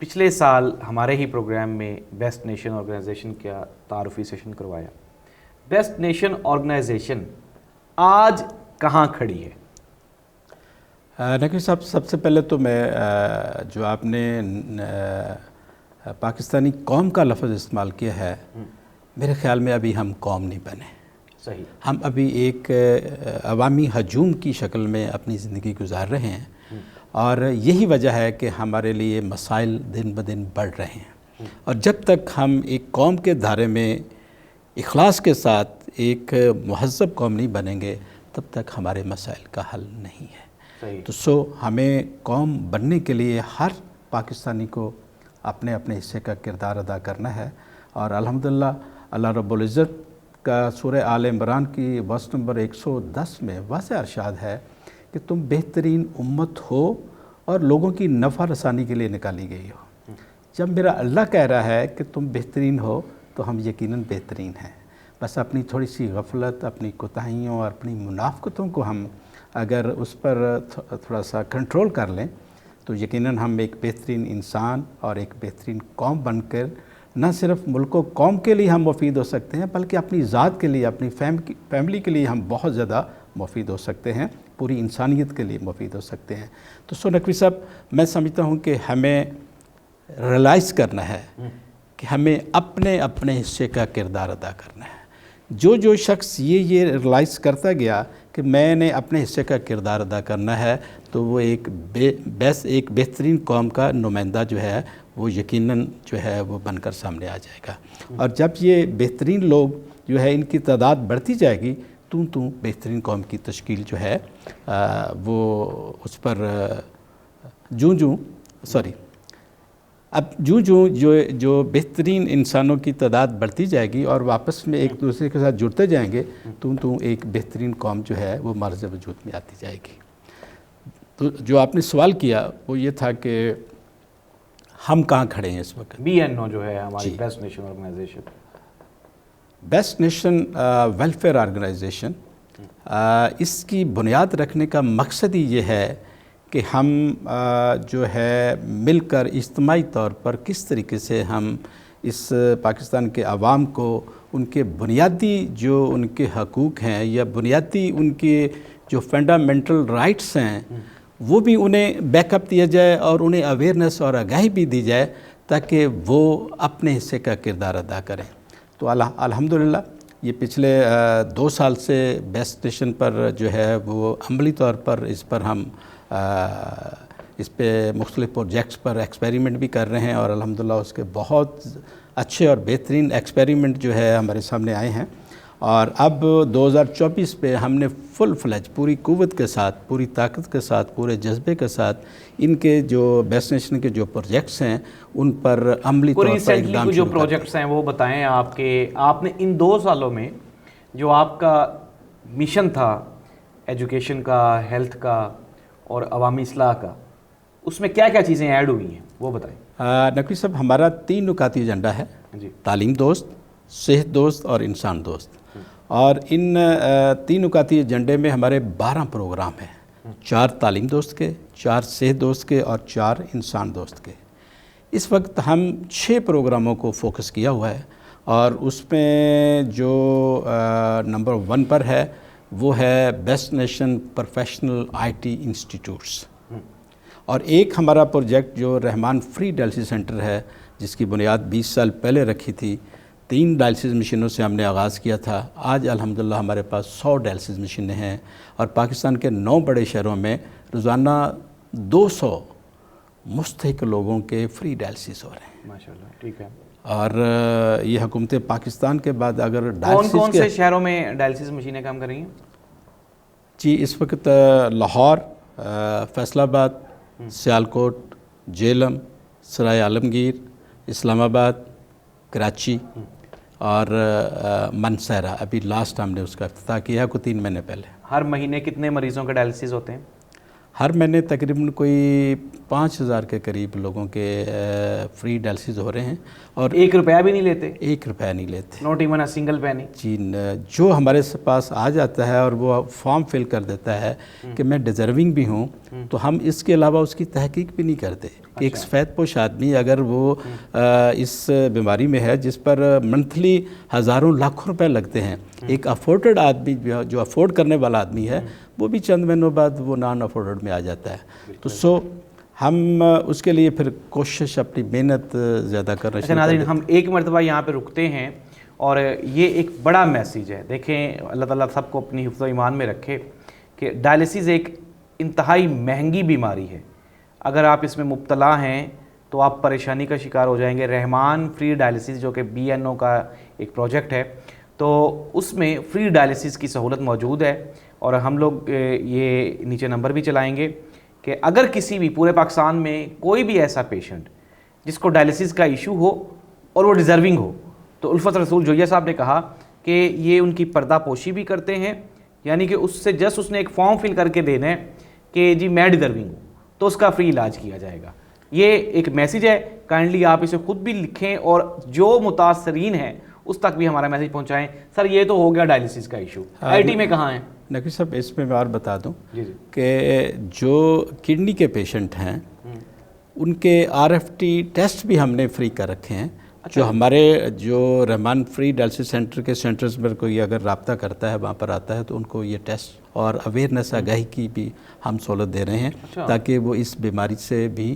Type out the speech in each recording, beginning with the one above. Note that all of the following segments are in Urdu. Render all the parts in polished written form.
پچھلے سال ہمارے ہی پروگرام میں بیسٹ نیشن آرگنائزیشن کا تعارفی سیشن کروایا. بیسٹ نیشن آرگنائزیشن آج کہاں کھڑی ہے؟ نقوی صاحب، سب سے پہلے تو میں جو آپ نے پاکستانی قوم کا لفظ استعمال کیا ہے، میرے خیال میں ابھی ہم قوم نہیں بنے. صحیح. ہم ابھی ایک عوامی ہجوم کی شکل میں اپنی زندگی گزار رہے ہیں، اور یہی وجہ ہے کہ ہمارے لیے مسائل دن بدن بڑھ رہے ہیں. اور جب تک ہم ایک قوم کے دھارے میں اخلاص کے ساتھ ایک مہذب قوم نہیں بنیں گے، تب تک ہمارے مسائل کا حل نہیں ہے. صحیح. تو ہمیں قوم بننے کے لیے ہر پاکستانی کو اپنے اپنے حصے کا کردار ادا کرنا ہے. اور الحمدللہ اللہ رب العزت کا سورہ آل عمران کی ورس نمبر 110 میں واضح ارشاد ہے کہ تم بہترین امت ہو اور لوگوں کی نفع رسانی کے لیے نکالی گئی ہو. جب میرا اللہ کہہ رہا ہے کہ تم بہترین ہو تو ہم یقیناً بہترین ہیں. بس اپنی تھوڑی سی غفلت، اپنی کوتاہیوں اور اپنی منافقتوں کو ہم اگر اس پر تھوڑا سا کنٹرول کر لیں تو یقیناً ہم ایک بہترین انسان اور ایک بہترین قوم بن کر نہ صرف ملک و قوم کے لیے ہم مفید ہو سکتے ہیں، بلکہ اپنی ذات کے لیے، اپنی فیملی کے لیے ہم بہت زیادہ مفید ہو سکتے ہیں، پوری انسانیت کے لیے مفید ہو سکتے ہیں. تو نقوی صاحب، میں سمجھتا ہوں کہ ہمیں ریلائز کرنا ہے کہ ہمیں اپنے اپنے حصے کا کردار ادا کرنا ہے. جو شخص یہ ریلائز کرتا گیا کہ میں نے اپنے حصے کا کردار ادا کرنا ہے، تو وہ ایک بہترین قوم کا نمائندہ جو ہے وہ یقیناً جو ہے وہ بن کر سامنے آ جائے گا. اور جب یہ بہترین لوگ جو ہے ان کی تعداد بڑھتی جائے گی تو بہترین قوم کی تشکیل جو ہے وہ اس پر جو بہترین انسانوں کی تعداد بڑھتی جائے گی اور واپس میں ایک دوسرے کے ساتھ جڑتے جائیں گے تو ایک بہترین قوم جو ہے وہ مرز وجود میں آتی جائے گی. تو جو آپ نے سوال کیا وہ یہ تھا کہ ہم کہاں کھڑے ہیں اس وقت. BNO جو ہے ہماری best nation organisation, best nation welfare organisation, اس کی بنیاد رکھنے کا مقصد ہی یہ ہے کہ ہم جو ہے مل کر اجتماعی طور پر کس طریقے سے ہم اس پاکستان کے عوام کو ان کے بنیادی جو ان کے حقوق ہیں یا بنیادی ان کے جو فنڈامنٹل رائٹس ہیں وہ بھی انہیں بیک اپ دیا جائے اور انہیں اویئرنیس اور آگاہی بھی دی جائے تاکہ وہ اپنے حصے کا کردار ادا کریں. تو الحمدللہ یہ پچھلے 2 سال سے بیسٹ نیشن پر جو ہے وہ عملی طور پر اس پر ہم اس پہ مختلف پروجیکٹس پر ایکسپیریمنٹ بھی کر رہے ہیں، اور الحمدللہ اس کے بہت اچھے اور بہترین ایکسپیریمنٹ جو ہے ہمارے سامنے آئے ہیں. اور اب 2024 پہ ہم نے فل فلیج پوری قوت کے ساتھ، پوری طاقت کے ساتھ، پورے جذبے کے ساتھ ان کے جو بیسٹ نیشن کے جو پروجیکٹس ہیں ان پر عملی طور پر اقدام جو پروجیکٹس ہیں وہ بتائیں آپ کے. آپ نے ان 2 سالوں میں جو آپ کا مشن تھا ایجوکیشن کا، ہیلتھ کا اور عوامی اصلاح کا، اس میں کیا کیا چیزیں ایڈ ہوئی ہیں وہ بتائیں. نقوی صاحب، ہمارا 3 نکاتی ایجنڈا ہے جی. تعلیم دوست، صحت دوست اور انسان دوست. اور ان 3 نکاتی ایجنڈے میں ہمارے 12 پروگرام ہیں، 4 تعلیم دوست کے، 4 صحت دوست کے اور 4 انسان دوست کے. اس وقت ہم 6 پروگراموں کو فوکس کیا ہوا ہے، اور اس میں جو نمبر 1 پر ہے وہ ہے best nation professional IT institutes. اور ایک ہمارا پروجیکٹ جو رحمان فری ڈائلسس سینٹر ہے جس کی بنیاد 20 سال پہلے رکھی تھی. 3 ڈائلسس مشینوں سے ہم نے آغاز کیا تھا. آج الحمدللہ ہمارے پاس 100 ڈائلسس مشینیں ہیں، اور پاکستان کے 9 بڑے شہروں میں روزانہ 200 مستحق لوگوں کے فری ڈائلسس ہو رہے ہیں. ماشاءاللہ. ٹھیک ہے. اور یہ حکومت پاکستان کے بعد اگر کون سے شہروں میں ڈائلسس مشینیں کام کر رہی ہیں؟ جی، اس وقت لاہور، فیصل آباد، سیالکوٹ، جہلم، سرائے عالمگیر، اسلام آباد، کراچی اور منسہرہ. ابھی لاسٹ ہم نے اس کا افتتاح کیا ہے 3 مہینے پہلے. ہر مہینے کتنے مریضوں کے ڈائلسس ہوتے ہیں؟ ہر مہینے تقریباً کوئی 5,000 کے قریب لوگوں کے فری ڈائلسس ہو رہے ہیں، اور 1 روپیہ بھی نہیں لیتے؟ 1 روپیہ نہیں لیتے، not even a single penny? جی جو ہمارے پاس آ جاتا ہے اور وہ فارم فل کر دیتا ہے کہ میں ڈیزرونگ بھی ہوں، تو ہم اس کے علاوہ اس کی تحقیق بھی نہیں کرتے کہ ایک سفید پوش آدمی اگر وہ اس بیماری میں ہے جس پر منتھلی ہزاروں لاکھوں روپے لگتے ہیں، ایک افورڈڈ آدمی جو افورڈ کرنے والا آدمی ہے وہ بھی چند مہینوں بعد وہ نان افورڈڈ میں آ جاتا ہے، تو ہم اس کے لیے پھر کوشش اپنی محنت زیادہ کر رہے ہیں۔ ناظرین، ہم ایک مرتبہ یہاں پہ رکتے ہیں، اور یہ ایک بڑا میسیج ہے، دیکھیں اللہ تعالیٰ سب کو اپنی حفظ و ایمان میں رکھے کہ ڈائلسس ایک انتہائی مہنگی بیماری ہے۔ اگر آپ اس میں مبتلا ہیں تو آپ پریشانی کا شکار ہو جائیں گے۔ رحمان فری ڈائلسس جو کہ BNO کا ایک پروجیکٹ ہے، تو اس میں فری ڈائلسس کی سہولت موجود ہے، اور ہم لوگ یہ نیچے نمبر بھی چلائیں گے کہ اگر کسی بھی پورے پاکستان میں کوئی بھی ایسا پیشنٹ جس کو ڈائلسس کا ایشو ہو اور وہ ڈیزرونگ ہو، تو الفت رسول جویہ صاحب نے کہا کہ یہ ان کی پردہ پوشی بھی کرتے ہیں، یعنی کہ اس نے ایک فارم فل کر کے دینا ہے کہ جی میں ڈیزرونگ ہوں، تو اس کا فری علاج کیا جائے گا۔ یہ ایک میسیج ہے، کائنڈلی آپ اسے خود بھی لکھیں اور جو متاثرین ہیں اس تک بھی ہمارا میسیج پہنچائیں۔ سر یہ تو ہو گیا ڈائلسس کا ایشو، IT میں کہاں ہیں؟ نقوی صاحب اس میں اور بتا دوں جی کہ جو کڈنی کے پیشنٹ ہیں ان کے RFT ٹیسٹ بھی ہم نے فری کر رکھے ہیں۔ جو ہمارے جو رحمان فری ڈائلسس سینٹر کے سینٹرز پر کوئی اگر رابطہ کرتا ہے وہاں پر آتا ہے تو ان کو یہ ٹیسٹ اور اویئرنیس آگاہی کی بھی ہم سہولت دے رہے ہیں تاکہ وہ اس بیماری سے بھی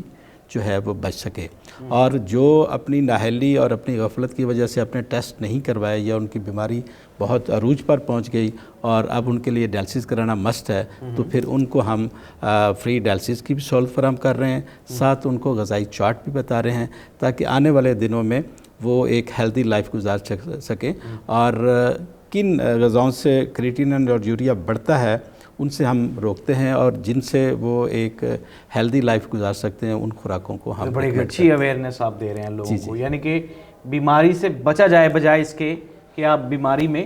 جو ہے وہ بچ سکے، اور جو اپنی نااہلی اور اپنی غفلت کی وجہ سے اپنے ٹیسٹ نہیں کروائے یا ان کی بیماری بہت عروج پر پہنچ گئی اور اب ان کے لیے ڈائلسس کرانا مسٹ ہے، تو پھر ان کو ہم فری ڈائلسس کی بھی سہولت فراہم کر رہے ہیں، ساتھ ان کو غذائی چارٹ بھی بتا رہے ہیں تاکہ آنے والے دنوں میں وہ ایک ہیلدی لائف گزار سکیں، اور کن غذاؤں سے کریٹینن اور یوریا بڑھتا ہے ان سے ہم روکتے ہیں، اور جن سے وہ ایک ہیلدی لائف گزار سکتے ہیں ان خوراکوں کو ہم بڑی اچھی اویئرنیس آپ دے رہے ہیں لوگوں کو، یعنی کہ بیماری سے بچا جائے بجائے اس کے کہ آپ بیماری میں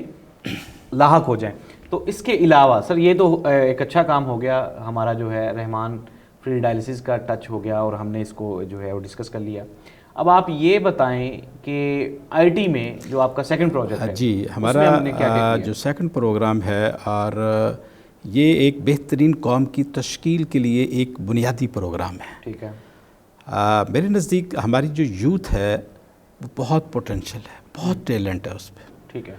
لاحق ہو جائیں۔ تو اس کے علاوہ سر یہ تو ایک اچھا کام ہو گیا، ہمارا جو ہے رحمان فری ڈائلسس کا ٹچ ہو گیا اور ہم نے اس کو جو ہے وہ ڈسکس کر لیا۔ اب آپ یہ بتائیں کہ IT میں جو آپ کا سیکنڈ پروجیکٹ ہے، جی ہمارا جو سیکنڈ پروگرام ہے، اور یہ ایک بہترین قوم کی تشکیل کے لیے ایک بنیادی پروگرام ہے۔ ٹھیک ہے، میرے نزدیک ہماری جو یوتھ ہے وہ بہت پوٹینشیل ہے، بہت ٹیلنٹ ہے اس پہ۔ ٹھیک ہے،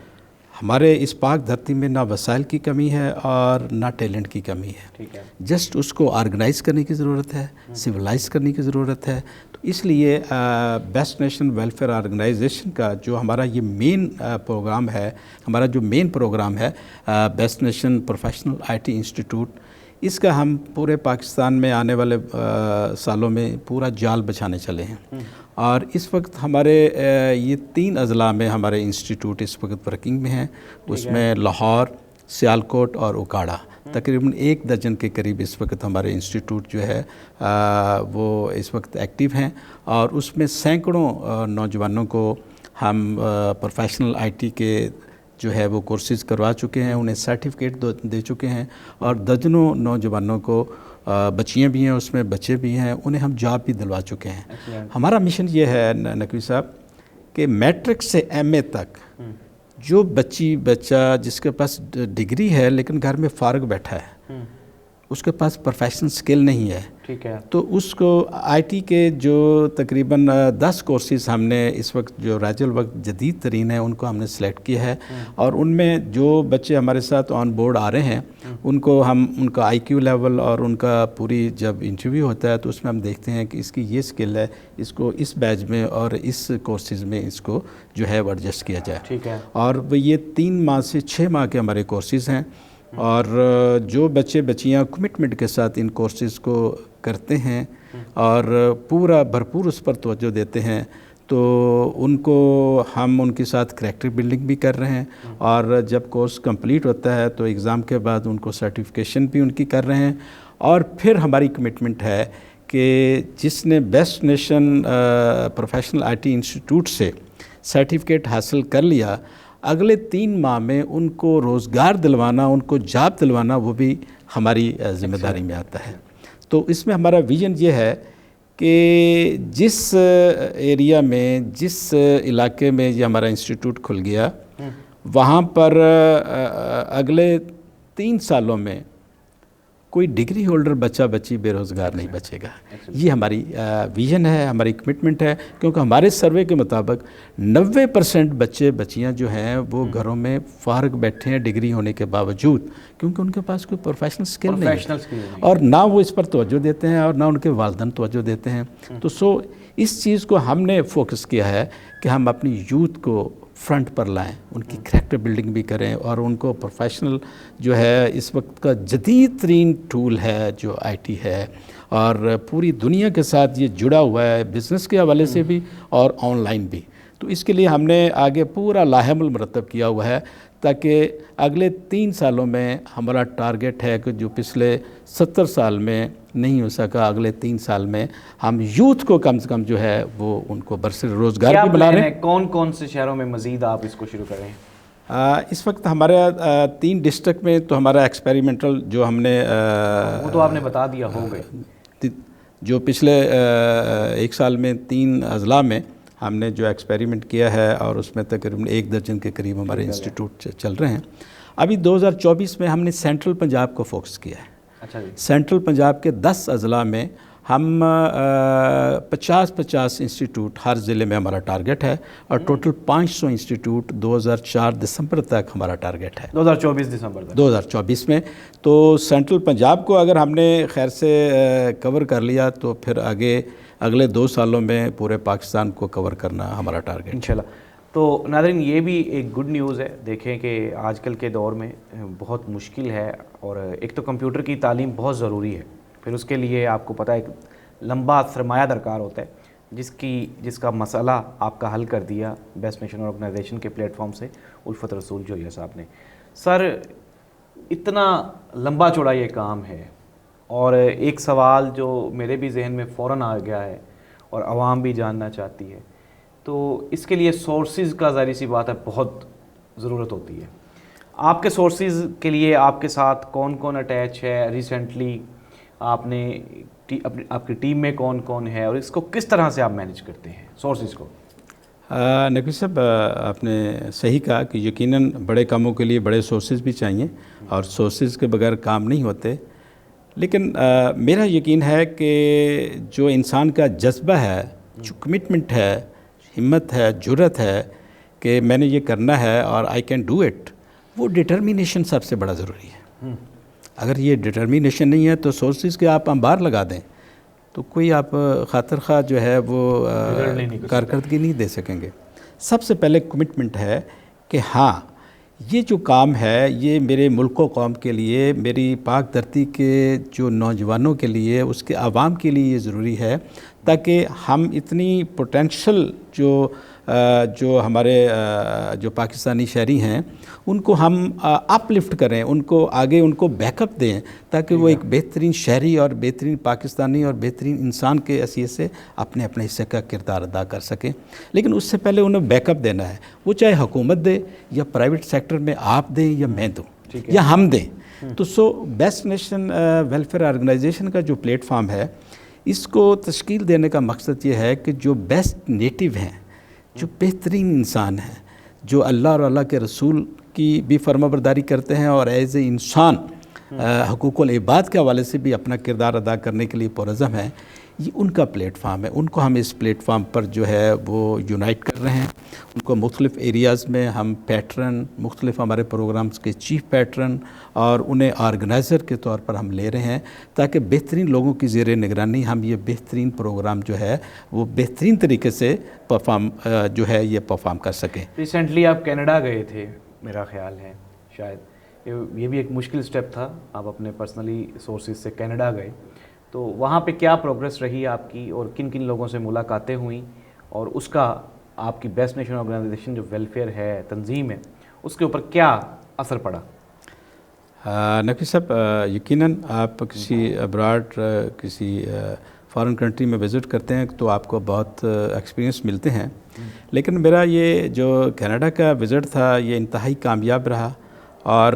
ہمارے اس پاک دھرتی میں نہ وسائل کی کمی ہے اور نہ ٹیلنٹ کی کمی ہے، ٹھیک ہے، جسٹ اس کو آرگنائز کرنے کی ضرورت ہے، سویلائز کرنے کی ضرورت ہے۔ تو اس لیے بیسٹ نیشن ویلفیئر آرگنائزیشن کا جو ہمارا یہ مین پروگرام ہے، ہمارا جو مین پروگرام ہے best nation professional IT institute, اس کا ہم پورے پاکستان میں آنے والے سالوں میں پورا جال بچھانے چلے ہیں، اور اس وقت ہمارے یہ 3 اضلاع میں ہمارے انسٹیٹیوٹ اس وقت ورکنگ میں ہیں، اس میں لاہور، سیالکوٹ اور اکاڑا، تقریباً 1 درجن کے قریب اس وقت ہمارے انسٹیٹیوٹ جو ہے وہ اس وقت ایکٹیو ہیں، اور اس میں سینکڑوں نوجوانوں کو ہم پروفیشنل IT کے جو ہے وہ کورسز کروا چکے ہیں، انہیں سرٹیفکیٹ دے چکے ہیں، اور درجنوں نوجوانوں کو بچیاں بھی ہیں اس میں، بچے بھی ہیں، انہیں ہم جاب بھی دلوا چکے ہیں۔ ہمارا مشن یہ ہے نقوی صاحب کہ میٹرک سے MA تک جو بچہ جس کے پاس ڈگری ہے لیکن گھر میں فارغ بیٹھا ہے، اس کے پاس پروفیشنل سکل نہیں ہے، ٹھیک ہے، تو اس کو IT کے جو تقریباً 10 کورسز ہم نے اس وقت جو راج الوقت جدید ترین ہیں ان کو ہم نے سلیکٹ کیا ہے، اور ان میں جو بچے ہمارے ساتھ آن بورڈ آ رہے ہیں ان کو ہم ان کا IQ لیول اور ان کا پوری جب انٹرویو ہوتا ہے تو اس میں ہم دیکھتے ہیں کہ اس کی یہ سکل ہے، اس کو اس بیچ میں اور اس کورسز میں اس کو جو ہے وہ ایڈجسٹ کیا جائے۔ ٹھیک ہے، اور وہ یہ 3 ماہ سے 6 ماہ کے ہمارے کورسز ہیں، اور جو بچے بچیاں کمٹمنٹ کے ساتھ ان کورسز کو کرتے ہیں اور پورا بھرپور اس پر توجہ دیتے ہیں تو ان کو ہم ان کے ساتھ کریکٹر بلڈنگ بھی کر رہے ہیں، اور جب کورس کمپلیٹ ہوتا ہے تو ایگزام کے بعد ان کو سرٹیفکیشن بھی ان کی کر رہے ہیں، اور پھر ہماری کمٹمنٹ ہے کہ جس نے best nation professional IT institute سے سرٹیفکیٹ حاصل کر لیا، اگلے 3 ماہ میں ان کو روزگار دلوانا، ان کو جاب دلوانا وہ بھی ہماری ذمہ داری میں آتا ہے۔ تو اس میں ہمارا ویژن یہ ہے کہ جس ایریا میں جس علاقے میں یہ ہمارا انسٹیٹیوٹ کھل گیا وہاں پر اگلے 3 سالوں میں کوئی ڈگری ہولڈر بچہ بچی بے روزگار نہیں بچے گا. یہ ہماری ویژن ہے, ہماری کمٹمنٹ ہے, کیونکہ ہمارے سروے کے مطابق 90% بچے بچیاں جو ہیں وہ گھروں میں فارغ بیٹھے ہیں ڈگری ہونے کے باوجود, کیونکہ ان کے پاس کوئی پروفیشنل سکل نہیں ہے اور نہ وہ اس پر توجہ دیتے ہیں اور نہ ان کے والدین توجہ دیتے ہیں. تو اس چیز کو ہم نے فوکس کیا ہے کہ ہم اپنی یوتھ کو فرنٹ پر لائیں, ان کی کریکٹر بلڈنگ بھی کریں اور ان کو پروفیشنل جو ہے اس وقت کا جدید ترین ٹول ہے جو آئی ٹی ہے اور پوری دنیا کے ساتھ یہ جڑا ہوا ہے بزنس کے حوالے سے بھی اور آن لائن بھی. تو اس کے لیے ہم نے آگے پورا لاحمل مرتب کیا ہوا ہے تاکہ اگلے 3 سالوں میں ہمارا ٹارگٹ ہے کہ جو پچھلے 70 سال میں نہیں ہو سکا, اگلے 3 سال میں ہم یوتھ کو کم سے کم جو ہے وہ ان کو برسر روزگار بھی بنا رہے ہیں. کون کون سے شہروں میں مزید آپ اس کو شروع کریں؟ اس وقت ہمارے 3 ڈسٹرکٹ میں تو ہمارا ایکسپیریمنٹل جو ہم نے وہ تو آپ نے بتا دیا ہو گئے, جو پچھلے 1 سال میں 3 اضلاع میں ہم نے جو ایکسپیریمنٹ کیا ہے اور اس میں تقریباً 1 درجن کے قریب ہمارے انسٹیٹیوٹ چل رہے ہیں. ابھی 2024 میں ہم نے سینٹرل پنجاب کو فوکس کیا ہے. اچھا جی. سینٹرل پنجاب کے 10 اضلاع میں ہم 50 انسٹیٹیوٹ ہر ضلع میں ہمارا ٹارگٹ ہے اور ٹوٹل 500 انسٹیٹیوٹ 2004 دسمبر تک ہمارا ٹارگٹ ہے. 2024 دسمبر تک 2024 میں. تو سینٹرل پنجاب کو اگر ہم نے خیر سے کور کر لیا تو پھر اگلے 2 سالوں میں پورے پاکستان کو کور کرنا ہمارا ٹارگٹ انشاءاللہ. تو ناظرین یہ بھی ایک گڈ نیوز ہے. دیکھیں کہ آج کل کے دور میں بہت مشکل ہے اور ایک تو کمپیوٹر کی تعلیم بہت ضروری ہے, پھر اس کے لیے آپ کو پتہ ہے ایک لمبا سرمایہ درکار ہوتا ہے جس کا مسئلہ آپ کا حل کر دیا بیسٹ نیشن آرگنائزیشن کے پلیٹ فارم سے الفت رسول جوہیا صاحب نے. سر اتنا لمبا چوڑا یہ کام ہے اور ایک سوال جو میرے بھی ذہن میں فوراً آ گیا ہے اور عوام بھی جاننا چاہتی ہے, تو اس کے لیے سورسز کا ظاہر سی بات ہے بہت ضرورت ہوتی ہے. آپ کے سورسز کے لیے آپ کے ساتھ کون کون اٹیچ ہے؟ ریسنٹلی آپ نے آپ کی ٹیم میں کون کون ہے اور اس کو کس طرح سے آپ مینیج کرتے ہیں سورسز کو؟ نقوی صاحب آپ نے صحیح کہا کہ یقیناً بڑے کاموں کے لیے بڑے سورسز بھی چاہیے اور سورسز کے بغیر کام نہیں ہوتے. لیکن میرا یقین ہے کہ جو انسان کا جذبہ ہے, جو کمٹمنٹ ہے, ہمت ہے, جرأت ہے کہ میں نے یہ کرنا ہے اور آئی کین ڈو اٹ, وہ ڈٹرمینیشن سب سے بڑا ضروری ہے. اگر یہ ڈٹرمینیشن نہیں ہے تو سورسز کے آپ انبار لگا دیں تو کوئی آپ خاطر خواہ جو ہے وہ کارکردگی نہیں دے سکیں گے. سب سے پہلے کمٹمنٹ ہے کہ ہاں یہ جو کام ہے یہ میرے ملک و قوم کے لیے, میری پاک دھرتی کے جو نوجوانوں کے لیے, اس کے عوام کے لیے یہ ضروری ہے تاکہ ہم اتنی پوٹینشل جو ہمارے جو پاکستانی شہری ہیں ان کو ہم اپ لفٹ کریں, ان کو آگے ان کو بیک اپ دیں تاکہ وہ ایک بہترین شہری اور بہترین پاکستانی اور بہترین انسان کے حیثیت سے اپنے حصے کا کردار ادا کر سکیں. لیکن اس سے پہلے انہیں بیک اپ دینا ہے, وہ چاہے حکومت دے یا پرائیویٹ سیکٹر میں آپ دیں یا میں دوں یا ہم دیں. تو بیسٹ نیشن ویلفیئر آرگنائزیشن کا جو پلیٹ فارم ہے اس کو تشکیل دینے کا مقصد یہ ہے کہ جو بیسٹ نیٹو ہیں, جو بہترین انسان ہیں, جو اللہ اور اللہ کے رسول کی بھی فرما برداری کرتے ہیں اور ایز اے انسان حقوق العباد کے حوالے سے بھی اپنا کردار ادا کرنے کے لیے پرعزم ہیں, یہ ان کا پلیٹ فارم ہے. ان کو ہم اس پلیٹ فارم پر جو ہے وہ یونائٹ کر رہے ہیں. ان کو مختلف ایریاز میں ہم پیٹرن, مختلف ہمارے پروگرامز کے چیف پیٹرن اور انہیں آرگنائزر کے طور پر ہم لے رہے ہیں تاکہ بہترین لوگوں کی زیر نگرانی ہم یہ بہترین پروگرام جو ہے وہ بہترین طریقے سے پرفارم کر سکیں. ریسنٹلی آپ کینیڈا گئے تھے میرا خیال ہے, شاید یہ بھی ایک مشکل سٹیپ تھا, آپ اپنے پرسنلی سورسز سے کینیڈا گئے, تو وہاں پہ کیا پروگریس رہی آپ کی اور کن کن لوگوں سے ملاقاتیں ہوئیں اور اس کا آپ کی بیسٹ نیشن آرگنائزیشن جو ویلفیئر ہے, تنظیم ہے, اس کے اوپر کیا اثر پڑا؟ نقوی صاحب یقیناً آپ کسی ابراڈ کسی فارن کنٹری میں وزٹ کرتے ہیں تو آپ کو بہت ایکسپیرینس ملتے ہیں. لیکن میرا یہ جو کینیڈا کا وزٹ تھا یہ انتہائی کامیاب رہا اور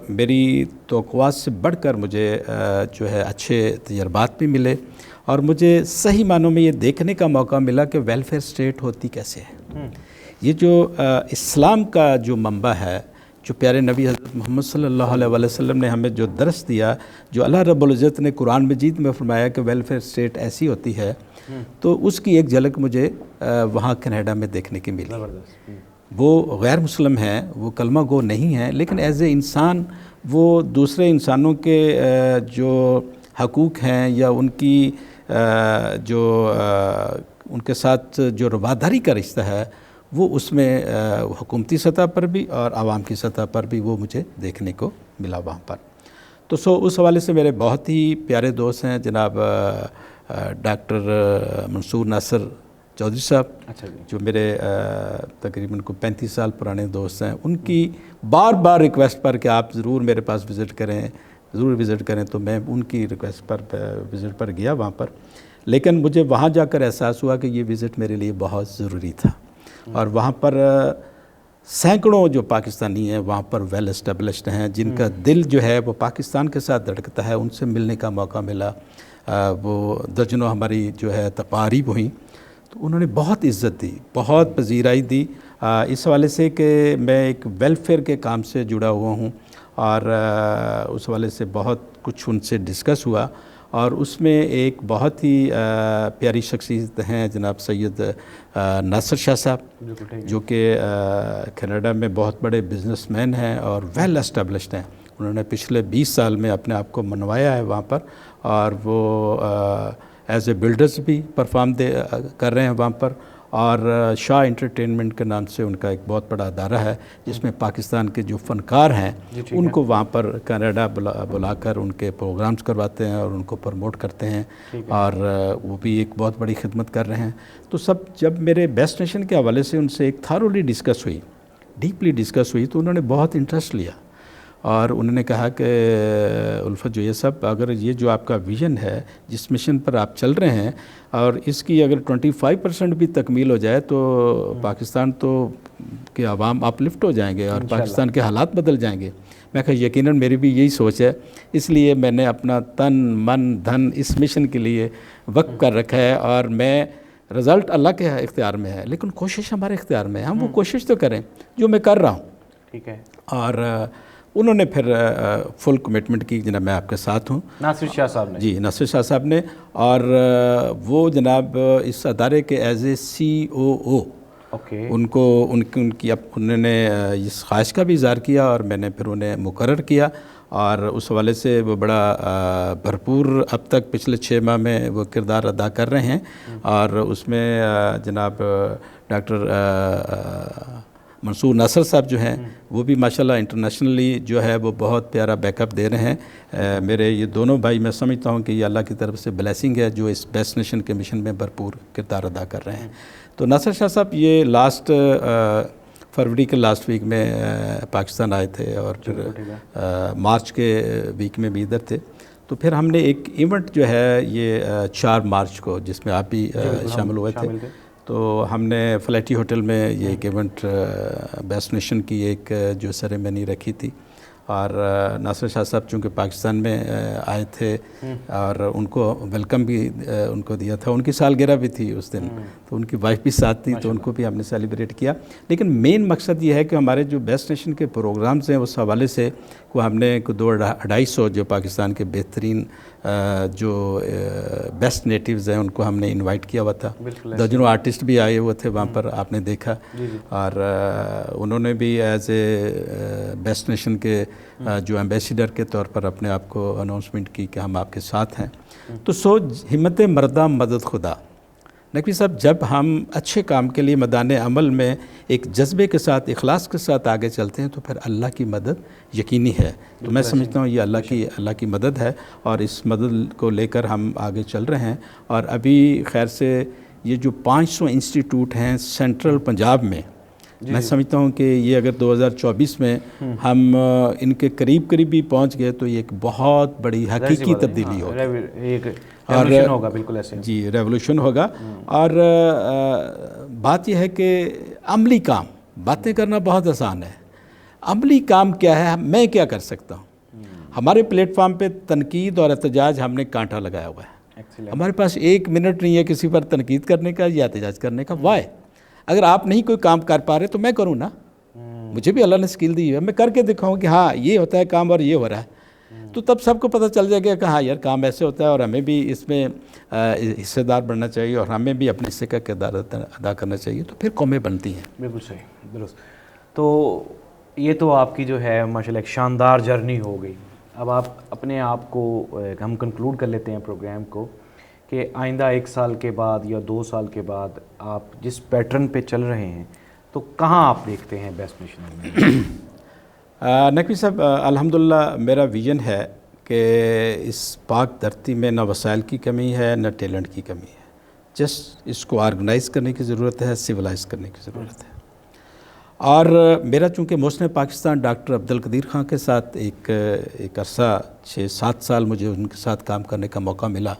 میری توقعات سے بڑھ کر مجھے جو ہے اچھے تجربات بھی ملے، اور مجھے صحیح معنوں میں یہ دیکھنے کا موقع ملا کہ ویلفیئر اسٹیٹ ہوتی کیسے ہے۔ یہ جو اسلام کا جو منبع ہے، جو پیارے نبی حضرت محمد صلی اللہ علیہ وسلم نے ہمیں جو درس دیا، جو اللہ رب العزت نے قرآن مجید میں فرمایا کہ ویلفیئر اسٹیٹ ایسی ہوتی ہے، تو اس کی ایک جھلک مجھے وہاں کینیڈا میں دیکھنے کی ملی۔ وہ غیر مسلم ہیں، وہ کلمہ گو نہیں ہیں، لیکن ایز اے انسان وہ دوسرے انسانوں کے جو حقوق ہیں یا ان کی جو ان کے ساتھ جو رواداری کا رشتہ ہے، وہ اس میں حکومتی سطح پر بھی اور عوام کی سطح پر بھی وہ مجھے دیکھنے کو ملا وہاں پر۔ تو اس حوالے سے میرے بہت ہی پیارے دوست ہیں جناب ڈاکٹر منصور ناصر چودھری صاحب، جو میرے تقریباً کو 35 سال پرانے دوست ہیں۔ ان کی بار بار ریکویسٹ پر کہ آپ ضرور میرے پاس وزٹ کریں، تو میں ان کی ریکویسٹ پر وزٹ پر گیا وہاں پر۔ لیکن مجھے وہاں جا کر احساس ہوا کہ یہ وزٹ میرے لیے بہت ضروری تھا، اور وہاں پر سینکڑوں جو پاکستانی ہیں وہاں پر ویل اسٹیبلشڈ ہیں، جن کا دل جو ہے وہ پاکستان کے ساتھ دھڑکتا ہے، ان سے ملنے کا موقع ملا۔ وہ درجنوں ہماری جو ہے تقاریب ہوئیں، تو انہوں نے بہت عزت دی، بہت پذیرائی دی، اس حوالے سے کہ میں ایک ویلفیئر کے کام سے جڑا ہوا ہوں، اور اس حوالے سے بہت کچھ ان سے ڈسکس ہوا۔ اور اس میں ایک بہت ہی پیاری شخصیت ہیں جناب سید ناصر شاہ صاحب، جو کہ کینیڈا میں بہت بڑے بزنس مین ہیں اور ویل اسٹیبلشڈ ہیں۔ انہوں نے پچھلے 20 سال میں اپنے آپ کو منوایا ہے وہاں پر، اور وہ ایز اے بلڈرز بھی پرفارم کر رہے ہیں وہاں پر، اور شاہ انٹرٹینمنٹ کے نام سے ان کا ایک بہت بڑا ادارہ ہے، جس میں پاکستان کے جو فنکار ہیں ان کو وہاں پر کینیڈا بلا کر ان کے پروگرامز کرواتے ہیں اور ان کو پروموٹ کرتے ہیں، اور وہ بھی ایک بہت بڑی خدمت کر رہے ہیں۔ تو جب میرے بیسٹ نیشن کے حوالے سے ان سے ایک تھارولی ڈسکس ہوئی، ڈیپلی ڈسکس ہوئی، تو انہوں نے بہت انٹرسٹ لیا، اور انہوں نے کہا کہ الفت جو یہ سب، اگر یہ جو آپ کا ویژن ہے، جس مشن پر آپ چل رہے ہیں، اور اس کی اگر 25% بھی تکمیل ہو جائے تو پاکستان کے عوام اپ لفٹ ہو جائیں گے اور پاکستان کے حالات بدل جائیں گے۔ میں کہا یقیناً میری بھی یہی سوچ ہے، اس لیے میں نے اپنا تن من دھن اس مشن کے لیے وقف کر رکھا ہے، اور میں رزلٹ اللہ کے اختیار میں ہے، لیکن کوشش ہمارے اختیار میں ہے، ہم وہ کوشش تو کریں جو میں کر رہا ہوں۔ ٹھیک ہے۔ اور انہوں نے پھر فل کمٹمنٹ کی، جناب میں آپ کے ساتھ ہوں۔ ناصر شاہ صاحب نے؟ جی، ناصر شاہ صاحب نے، اور وہ جناب اس ادارے کے ایز اے COO، انہوں نے اس خواہش کا بھی اظہار کیا، اور میں نے پھر انہیں مقرر کیا، اور اس حوالے سے وہ بڑا بھرپور اب تک پچھلے 6 ماہ میں وہ کردار ادا کر رہے ہیں، اور اس میں جناب ڈاکٹر منصور ناصر صاحب جو ہیں وہ بھی ماشاءاللہ انٹرنیشنلی جو ہے وہ بہت پیارا بیک اپ دے رہے ہیں۔ میرے یہ دونوں بھائی، میں سمجھتا ہوں کہ یہ اللہ کی طرف سے بلیسنگ ہے، جو اس بیسٹ نیشن کے مشن میں بھرپور کردار ادا کر رہے ہیں۔ تو ناصر شاہ صاحب یہ فروری کے لاسٹ ویک میں پاکستان آئے تھے، اور پھر مارچ کے ویک میں بھی ادھر تھے۔ تو پھر ہم نے ایک ایونٹ جو ہے یہ 4 مارچ کو، جس میں آپ بھی شامل ہوئے تھے، تو ہم نے فلیٹی ہوٹل میں یہ ایک ایونٹ بیسٹ نیشن کی ایک جو سیریمنی رکھی تھی، اور ناصر شاہ صاحب چونکہ پاکستان میں آئے تھے، اور ان کو ویلکم بھی ان کو دیا تھا، ان کی سالگرہ بھی تھی اس دن، تو ان کی وائف بھی ساتھ تھی، تو ان کو بھی ہم نے سیلیبریٹ کیا۔ لیکن مین مقصد یہ ہے کہ ہمارے جو بیسٹ نیشن کے پروگرامز ہیں، اس حوالے سے ہم نے 250 جو پاکستان کے بہترین جو بیسٹ نیٹیوز ہیں ان کو ہم نے انوائٹ کیا ہوا تھا۔ درجنوں آرٹسٹ بھی آئے ہوئے تھے وہاں پر، آپ نے دیکھا، اور انہوں نے بھی ایز اے بیسٹ نیشن کے جو ایمبیسیڈر کے طور پر اپنے آپ کو اناؤنسمنٹ کی کہ ہم آپ کے ساتھ ہیں۔ تو ہمت مردہ مدد خدا، نقوی صاحب، جب ہم اچھے کام کے لیے میدان عمل میں ایک جذبے کے ساتھ، اخلاص کے ساتھ آگے چلتے ہیں، تو پھر اللہ کی مدد یقینی ہے۔ تو میں سمجھتا ہوں یہ اللہ کی مدد ہے، اور اس مدد کو لے کر ہم آگے چل رہے ہیں۔ اور ابھی خیر سے یہ جو 500 انسٹیٹیوٹ ہیں سینٹرل پنجاب میں، میں سمجھتا ہوں کہ یہ اگر 2024 میں ہم ان کے قریب بھی پہنچ گئے تو یہ ایک بہت بڑی حقیقی تبدیلی ہوگی، ریولیوشن ہوگا، بالکل ایسے جی ریولیوشن ہوگا۔ اور بات یہ ہے کہ عملی کام، باتیں کرنا بہت آسان ہے، عملی کام کیا ہے، میں کیا کر سکتا ہوں. ہمارے پلیٹ فارم پہ تنقید اور احتجاج ہم نے کانٹا لگایا ہوا ہے. ہمارے پاس 1 منٹ نہیں ہے کسی پر تنقید کرنے کا یا احتجاج کرنے کا. وائے؟ اگر آپ نہیں کوئی کام کر پا رہے تو میں کروں نا. مجھے بھی اللہ نے اسکل دی ہے، میں کر کے دکھاؤں کہ ہاں یہ ہوتا ہے کام اور یہ ہو رہا ہے. تو تب سب کو پتہ چل جائے گا کہ ہاں یار کام ایسے ہوتا ہے اور ہمیں بھی اس میں حصے دار بننا چاہیے اور ہمیں بھی اپنے حصے کا کردار ادا کرنا چاہیے. تو پھر قومیں بنتی ہیں. بالکل صحیح، درست. تو یہ تو آپ کی جو ہے ماشاءاللہ ایک شاندار جرنی ہو گئی. اب آپ اپنے آپ کو ہم کنکلوڈ کر لیتے ہیں پروگرام کو کہ آئندہ 1 سال کے بعد یا 2 سال کے بعد آپ جس پیٹرن پہ چل رہے ہیں تو کہاں آپ دیکھتے ہیں بیسٹ نیشن میں؟ نقوی صاحب، الحمدللہ میرا ویژن ہے کہ اس پاک دھرتی میں نہ وسائل کی کمی ہے نہ ٹیلنٹ کی کمی ہے. جسٹ اس کو آرگنائز کرنے کی ضرورت ہے، سویلائز کرنے کی ضرورت ہے. اور میرا چونکہ محسن پاکستان ڈاکٹر عبدالقدیر خان کے ساتھ ایک عرصہ 6-7 سال مجھے ان کے ساتھ کام کرنے کا موقع ملا.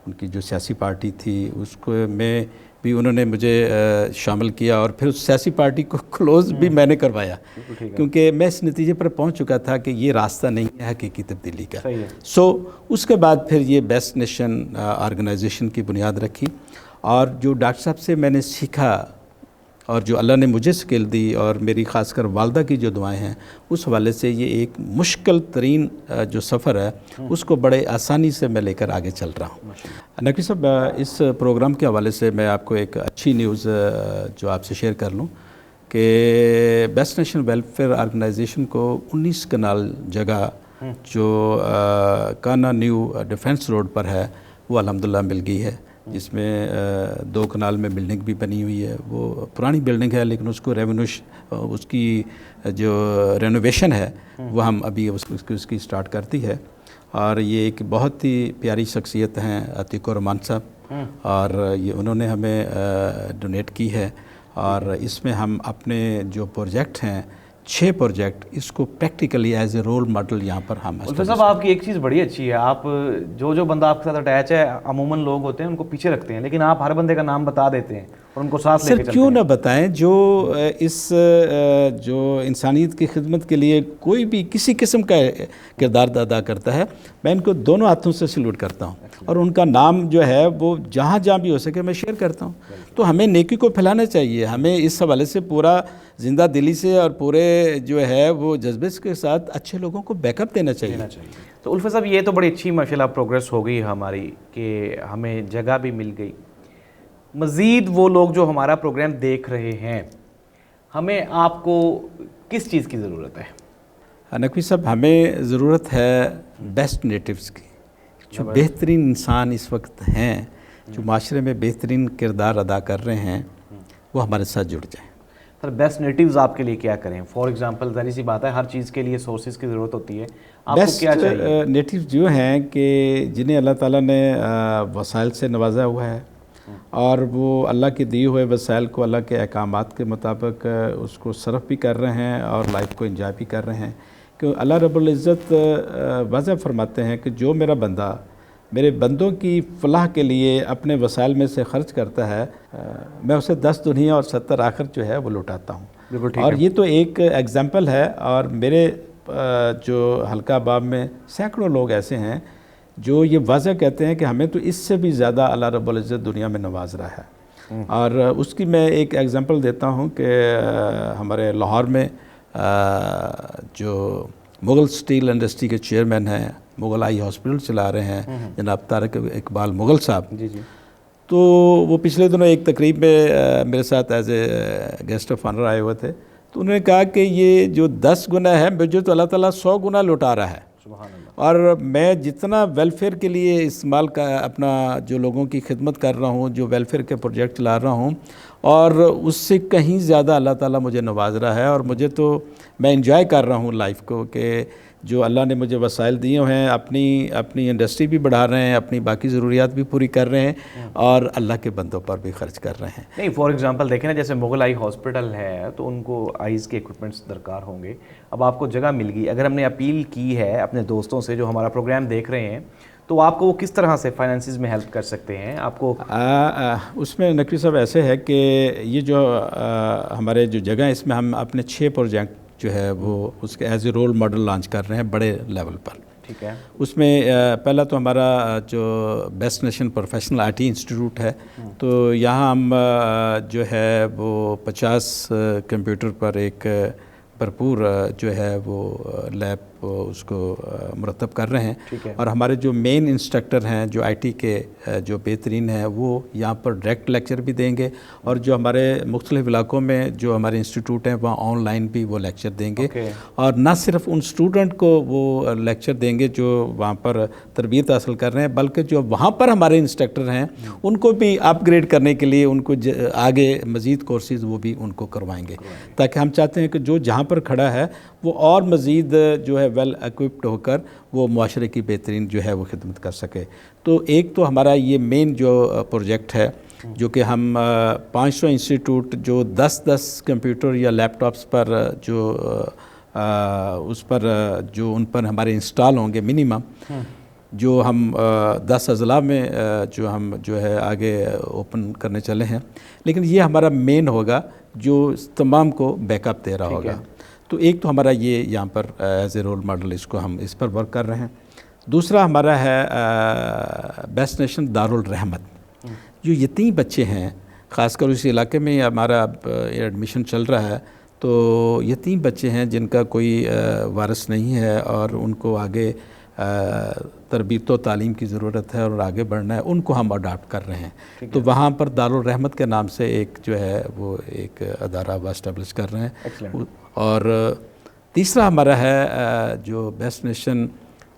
ان کی جو سیاسی پارٹی تھی اس کو میں بھی انہوں نے مجھے شامل کیا اور پھر اس سیاسی پارٹی کو کلوز بھی میں نے کروایا، کیونکہ میں اس نتیجے پر پہنچ چکا تھا کہ یہ راستہ نہیں ہے حقیقی تبدیلی کا. سو اس کے بعد پھر یہ بیسٹ نیشن آرگنائزیشن کی بنیاد رکھی. اور جو ڈاکٹر صاحب سے میں نے سیکھا اور جو اللہ نے مجھے اسکل دی اور میری خاص کر والدہ کی جو دعائیں ہیں، اس حوالے سے یہ ایک مشکل ترین جو سفر ہے اس کو بڑے آسانی سے میں لے کر آگے چل رہا ہوں. نقوی صاحب، اس پروگرام کے حوالے سے میں آپ کو ایک اچھی نیوز جو آپ سے شیئر کر لوں کہ بیسٹ نیشن ویلفیئر آرگنائزیشن کو 19 کنال جگہ جو کانا نیو ڈیفنس روڈ پر ہے وہ الحمدللہ مل گئی ہے، جس میں 2 کنال میں بلڈنگ بھی بنی ہوئی ہے. وہ پرانی بلڈنگ ہے لیکن اس کو اس کی جو رینوویشن ہے وہ ہم ابھی اس کی سٹارٹ کرتی ہے. اور یہ ایک بہت ہی پیاری شخصیت ہیں عتیق الرحمان صاحب، اور یہ انہوں نے ہمیں ڈونیٹ کی ہے. اور اس میں ہم اپنے جو پروجیکٹ ہیں 6 پروجیکٹ اس کو practically as a role model یہاں پر ہم. الفت صاحب، آپ کی ایک چیز بڑی اچھی ہے، آپ جو بندہ آپ کے ساتھ اٹیچ ہے عموماً لوگ ہوتے ہیں ان کو پیچھے رکھتے ہیں، لیکن آپ ہر بندے کا نام بتا دیتے ہیں اور ان کو ساتھ لے کے چلتے ہیں. سر کیوں نہ بتائیں، جو اس جو انسانیت کی خدمت کے لیے کوئی بھی کسی قسم کا کردار ادا کرتا ہے، میں ان کو دونوں ہاتھوں سے سلوٹ کرتا ہوں اور ان کا نام جو ہے وہ جہاں بھی ہو سکے میں شیئر کرتا ہوں. تو ہمیں نیکی کو پھیلانا چاہیے، ہمیں اس حوالے سے پورا زندہ دلی سے اور پورے جو ہے وہ جذبے کے ساتھ اچھے لوگوں کو بیک اپ دینا چاہیے. تو الفت صاحب، یہ تو بڑی اچھی ماشاءاللہ پروگریس ہو گئی ہماری کہ ہمیں جگہ بھی مل گئی. مزید وہ لوگ جو ہمارا پروگرام دیکھ رہے ہیں، ہمیں آپ کو کس چیز کی ضرورت ہے؟ نقوی صاحب، ہمیں ضرورت ہے بیسٹ نیٹیوز کی، جو بہترین انسان اس وقت ہیں، جو معاشرے میں بہترین کردار ادا کر رہے ہیں، وہ ہمارے ساتھ جڑ جائیں. سر بیسٹ نیٹیوز آپ کے لیے کیا کریں؟ فار ایگزامپل ظاہر سی بات ہے ہر چیز کے لیے سورسز کی ضرورت ہوتی ہے، آپ کو کیا چاہیے؟ بیسٹ نیٹیوز جو ہیں کہ جنہیں اللہ تعالیٰ نے وسائل سے نوازا ہوا ہے اور وہ اللہ کے دیے ہوئے وسائل کو اللہ کے احکامات کے مطابق اس کو صرف بھی کر رہے ہیں اور لائف کو انجوائے بھی کر رہے ہیں. کہ اللہ رب العزت واضح فرماتے ہیں کہ جو میرا بندہ میرے بندوں کی فلاح کے لیے اپنے وسائل میں سے خرچ کرتا ہے، میں اسے 10 دنیا اور 70 آخر جو ہے وہ لوٹاتا ہوں. اور یہ تو ایک ایگزامپل ہے، اور میرے جو حلقہ باب میں سینکڑوں لوگ ایسے ہیں جو یہ واضح کہتے ہیں کہ ہمیں تو اس سے بھی زیادہ اللہ رب العزت دنیا میں نواز رہا ہے. اور اس کی میں ایک ایگزامپل دیتا ہوں کہ ہمارے لاہور میں جو مغل سٹیل انڈسٹری کے چیئرمین ہیں، مغل آئی ہاسپٹل چلا رہے ہیں، جناب طارق اقبال مغل صاحب. تو وہ پچھلے دنوں ایک تقریب میں میرے ساتھ as a guest of honour آئے ہوئے تھے. تو انہوں نے کہا کہ یہ جو 10 گنا ہے مجھے تو اللہ تعالیٰ 100 گنا لوٹا رہا ہے، اور میں جتنا ویلفیئر کے لیے استعمال کا اپنا جو لوگوں کی خدمت کر رہا ہوں، جو ویلفیئر کے پروجیکٹ چلا رہا ہوں، اور اس سے کہیں زیادہ اللہ تعالیٰ مجھے نواز رہا ہے. اور مجھے تو میں انجوائے کر رہا ہوں لائف کو کہ جو اللہ نے مجھے وسائل دیے ہیں، اپنی انڈسٹری بھی بڑھا رہے ہیں، اپنی باقی ضروریات بھی پوری کر رہے ہیں اور اللہ کے بندوں پر بھی خرچ کر رہے ہیں. نہیں، فار ایگزامپل دیکھیں نا، جیسے مغل آئی ہاسپٹل ہے تو ان کو آئیز کے ایکوپمنٹس درکار ہوں گے. اب آپ کو جگہ مل گئی، اگر ہم نے اپیل کی ہے اپنے دوستوں سے جو ہمارا پروگرام دیکھ رہے ہیں، تو آپ کو وہ کس طرح سے فائنانسز میں ہیلپ کر سکتے ہیں؟ آپ کو اس میں نقوی صاحب ایسے ہے کہ یہ جو ہمارے جو جگہ اس میں ہم اپنے 6 جو ہے وہ اس کے as a role model launch کر رہے ہیں بڑے لیول پر. ٹھیک ہے. اس میں پہلا تو ہمارا جو best nation professional I T institute ہے, تو یہاں ہم جو ہے وہ 50 کمپیوٹر پر ایک بھرپور جو ہے وہ لیب اس کو مرتب کر رہے ہیں. اور ہمارے جو مین انسٹرکٹر ہیں جو آئی ٹی کے جو بہترین ہیں وہ یہاں پر ڈائریکٹ لیکچر بھی دیں گے, اور جو ہمارے مختلف علاقوں میں جو ہمارے انسٹیٹیوٹ ہیں وہاں آن لائن بھی وہ لیکچر دیں گے. اور نہ صرف ان اسٹوڈنٹ کو وہ لیکچر دیں گے جو وہاں پر تربیت حاصل کر رہے ہیں, بلکہ جو وہاں پر ہمارے انسٹرکٹر ہیں ان کو بھی اپ گریڈ کرنے کے لیے ان کو آگے مزید کورسز وہ بھی ان کو کروائیں گے, تاکہ ہم چاہتے ہیں کہ جو جہاں پر کھڑا ہے وہ اور مزید جو ہے ویل ایکوپڈ ہو کر وہ معاشرے کی بہترین جو ہے وہ خدمت کر سکے. تو ایک تو ہمارا یہ مین جو پروجیکٹ ہے جو کہ ہم 500 انسٹیٹیوٹ جو 10 کمپیوٹر یا لیپ ٹاپس پر جو اس پر جو ان پر ہمارے انسٹال ہوں گے منیمم, جو ہم 10 اضلاع میں جو ہم جو ہے آگے اوپن کرنے چلے ہیں, لیکن یہ ہمارا مین ہوگا جو تمام کو بیک اپ دے رہا ہوگا. تو ایک تو ہمارا یہ یہاں پر ایز اے رول ماڈل اس کو ہم اس پر ورک کر رہے ہیں. دوسرا ہمارا ہے بیسٹ نیشن دارالرحمت. جو یتیم بچے ہیں, خاص کر اس علاقے میں ہمارا اب ایڈمیشن چل رہا ہے, تو یتیم بچے ہیں جن کا کوئی وارث نہیں ہے اور ان کو آگے تربیت و تعلیم کی ضرورت ہے اور آگے بڑھنا ہے, ان کو ہم اڈاپٹ کر رہے ہیں. تو وہاں پر دارالرحمت کے نام سے ایک جو ہے وہ ایک ادارہ وہ اسٹیبلش کر رہے ہیں. اور تیسرا ہمارا ہے جو best nation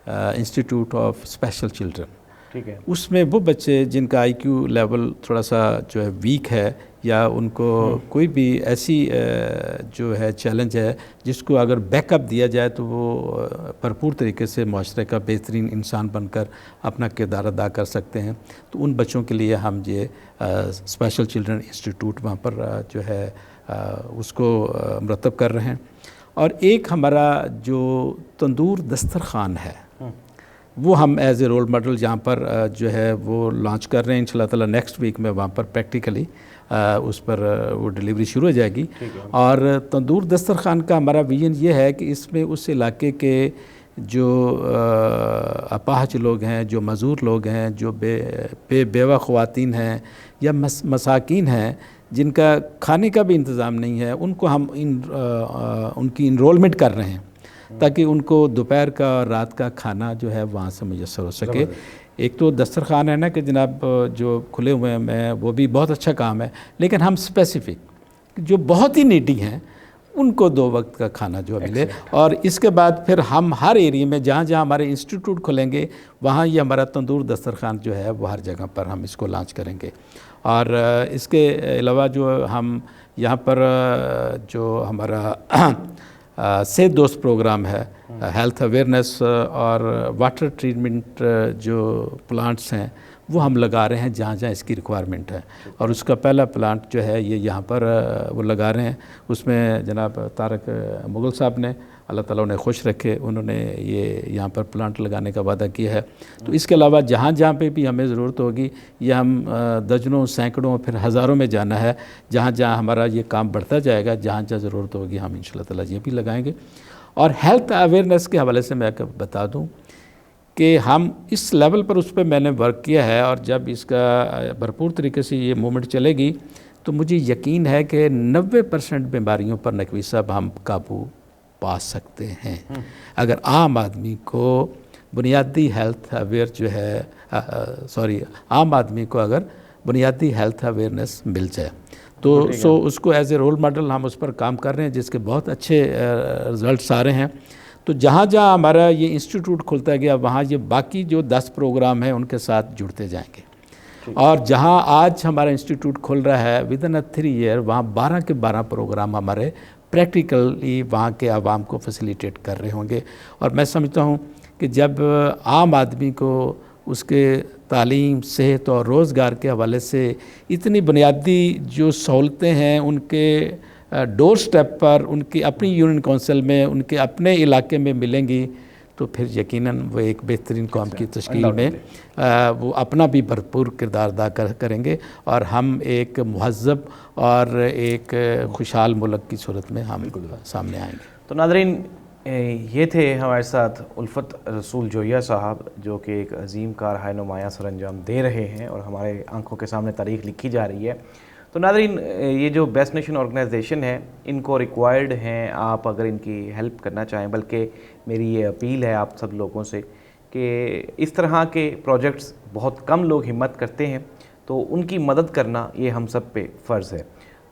institute of special children. ٹھیک ہے. اس میں وہ بچے جن کا آئی کیو لیول تھوڑا سا جو ہے ویک ہے, یا ان کو کوئی بھی ایسی جو ہے چیلنج ہے جس کو اگر بیک اپ دیا جائے تو وہ بھرپور طریقے سے معاشرے کا بہترین انسان بن کر اپنا کردار ادا کر سکتے ہیں, تو ان بچوں کے لیے ہم یہ اسپیشل چلڈرن انسٹیٹیوٹ وہاں پر جو ہے اس کو مرتب کر رہے ہیں. اور ایک ہمارا جو تندور دسترخوان ہے وہ ہم ایز اے رول ماڈل یہاں پر جو ہے وہ لانچ کر رہے ہیں. انشاءاللہ تعالی نیکسٹ ویک میں وہاں پر پریکٹیکلی اس پر وہ ڈیلیوری شروع ہو جائے گی. اور تندور دسترخوان کا ہمارا ویژن یہ ہے کہ اس میں اس علاقے کے جو اپاہج لوگ ہیں, جو معذور لوگ ہیں, جو بیوہ خواتین ہیں یا مساکین ہیں جن کا کھانے کا بھی انتظام نہیں ہے, ان کو ہم ان کی انرولمنٹ کر رہے ہیں تاکہ ان کو دوپہر کا اور رات کا کھانا جو ہے وہاں سے میسر ہو سکے. ایک تو دسترخوان ہے نا کہ جناب جو کھلے ہوئے ہیں میں وہ بھی بہت اچھا کام ہے, لیکن ہم اسپیسیفک جو بہت ہی نیڈی ہیں ان کو 2 وقت کا کھانا جو ملے. اور اس کے بعد پھر ہم ہر ایریے میں جہاں جہاں ہمارے انسٹیٹیوٹ کھلیں گے وہاں یہ ہمارا تندور دسترخوان جو ہے وہ ہر جگہ پر ہم اس کو لانچ کریں گے. اور اس کے علاوہ جو ہم یہاں پر جو ہمارا صحت دوست پروگرام ہے, ہیلتھ اویئرنیس اور واٹر ٹریٹمنٹ جو پلانٹس ہیں وہ ہم لگا رہے ہیں جہاں جہاں اس کی ریکوائرمنٹ ہے. اور اس کا پہلا پلانٹ جو ہے یہ یہاں پر وہ لگا رہے ہیں. اس میں جناب طارق مغل صاحب نے, اللہ تعالیٰ انہیں خوش رکھے, انہوں نے یہ یہاں پر پلانٹ لگانے کا وعدہ کیا ہے. تو اس کے علاوہ جہاں جہاں پہ بھی ہمیں ضرورت ہوگی یہ ہم درجنوں سینکڑوں پھر ہزاروں میں جانا ہے. جہاں جہاں ہمارا یہ کام بڑھتا جائے گا, جہاں جہاں ضرورت ہوگی ہم انشاءاللہ تعالیٰ یہ بھی لگائیں گے. اور ہیلتھ اویئرنیس کے حوالے سے میں بتا دوں کہ ہم اس لیول پر اس پہ میں نے ورک کیا ہے, اور جب اس کا بھرپور طریقے سے یہ موومنٹ چلے گی تو مجھے یقین ہے کہ 90% بیماریوں پر نقوی صاحب ہم قابو پا سکتے ہیں اگر عام آدمی کو بنیادی ہیلتھ اویئر جو ہے عام آدمی کو اگر بنیادی ہیلتھ اویئرنیس مل جائے. تو اس کو ایز اے رول ماڈل ہم اس پر کام کر رہے ہیں جس کے بہت اچھے رزلٹس آ رہے ہیں. تو جہاں جہاں ہمارا یہ انسٹیٹیوٹ کھلتا گیا وہاں یہ باقی جو 10 پروگرام ہیں ان کے ساتھ جڑتے جائیں گے. اور جہاں آج ہمارا انسٹیٹیوٹ کھل رہا ہے ودن 3 ایئر وہاں 12 کے 12 پروگرام ہمارے پریکٹیکلی وہاں کے عوام کو فیسیلیٹیٹ کر رہے ہوں گے. اور میں سمجھتا ہوں کہ جب عام آدمی کو اس کے تعلیم, صحت اور روزگار کے حوالے سے اتنی بنیادی جو سہولتیں ہیں ان کے ڈور سٹیپ پر ان کی اپنی یونین کونسل میں ان کے اپنے علاقے میں ملیں گی, تو پھر یقیناً وہ ایک بہترین قوم کی تشکیل میں وہ اپنا بھی بھرپور کردار ادا کریں گے، اور ہم ایک مہذب اور ایک خوشحال ملک کی صورت میں ہم سامنے آئیں گے۔ تو ناظرین، یہ تھے ہمارے ساتھ الفت رسول جویہ صاحب، جو کہ ایک عظیم کارہائے نمایاں سر انجام دے رہے ہیں اور ہمارے آنکھوں کے سامنے تاریخ لکھی جا رہی ہے۔ تو ناظرین، یہ جو بیسٹ نیشن آرگنائزیشن ہے، ان کو ریکوائرڈ ہیں آپ اگر ان کی ہیلپ کرنا چاہیں، بلکہ میری یہ اپیل ہے آپ سب لوگوں سے کہ اس طرح کے پروجیکٹس بہت کم لوگ ہمت کرتے ہیں، تو ان کی مدد کرنا یہ ہم سب پہ فرض ہے۔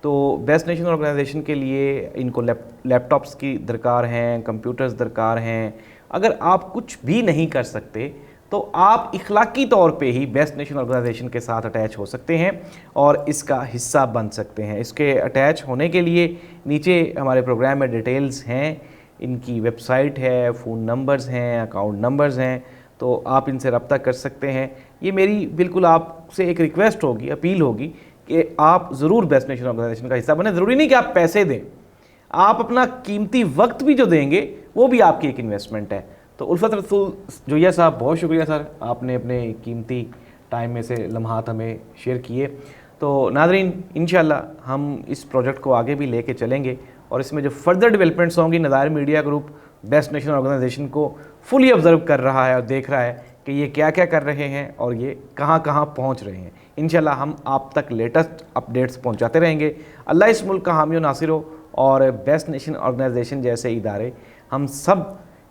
تو بیسٹ نیشن آرگنائزیشن کے لیے ان کو لیپ ٹاپس کی درکار ہیں، کمپیوٹرز درکار ہیں۔ اگر آپ کچھ بھی نہیں کر سکتے تو آپ اخلاقی طور پہ ہی بیسٹ نیشن آرگنائزیشن کے ساتھ اٹیچ ہو سکتے ہیں اور اس کا حصہ بن سکتے ہیں۔ اس کے اٹیچ ہونے کے لیے نیچے ہمارے پروگرام میں ڈیٹیلز ہیں، ان کی ویب سائٹ ہے، فون نمبرز ہیں، اکاؤنٹ نمبرز ہیں، تو آپ ان سے رابطہ کر سکتے ہیں۔ یہ میری بالکل آپ سے ایک ریکویسٹ ہوگی، اپیل ہوگی کہ آپ ضرور بیسٹ نیشن آرگنائزیشن کا حصہ بنیں۔ ضروری نہیں کہ آپ پیسے دیں، آپ اپنا قیمتی وقت بھی جو دیں گے وہ بھی آپ کی ایک انویسٹمنٹ ہے۔ تو الفت رسول جویہ صاحب، بہت شکریہ سر، آپ نے اپنے قیمتی ٹائم میں سے لمحات ہمیں شیئر کیے۔ تو ناظرین، انشاءاللہ ہم اس پروجیکٹ کو آگے بھی لے کے چلیں گے، اور اس میں جو فردر ڈیولپمنٹس ہوں گی، Nazair media group best nation organisation کو فلی آبزرو کر رہا ہے اور دیکھ رہا ہے کہ یہ کیا کیا کر رہے ہیں اور یہ کہاں کہاں پہنچ رہے ہیں۔ انشاءاللہ ہم آپ تک لیٹسٹ اپڈیٹس پہنچاتے رہیں گے۔ اللہ اس ملک کا حامی و ناصر ہو، اور بیسٹ نیشن آرگنائزیشن جیسے ادارے ہم سب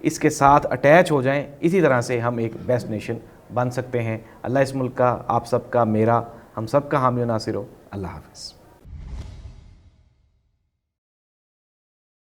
اس کے ساتھ اٹیچ ہو جائیں، اسی طرح سے ہم ایک بیسٹ نیشن بن سکتے ہیں۔ اللہ اس ملک کا، آپ سب کا، میرا، ہم سب کا حامی و ناصر ہو۔ اللہ حافظ۔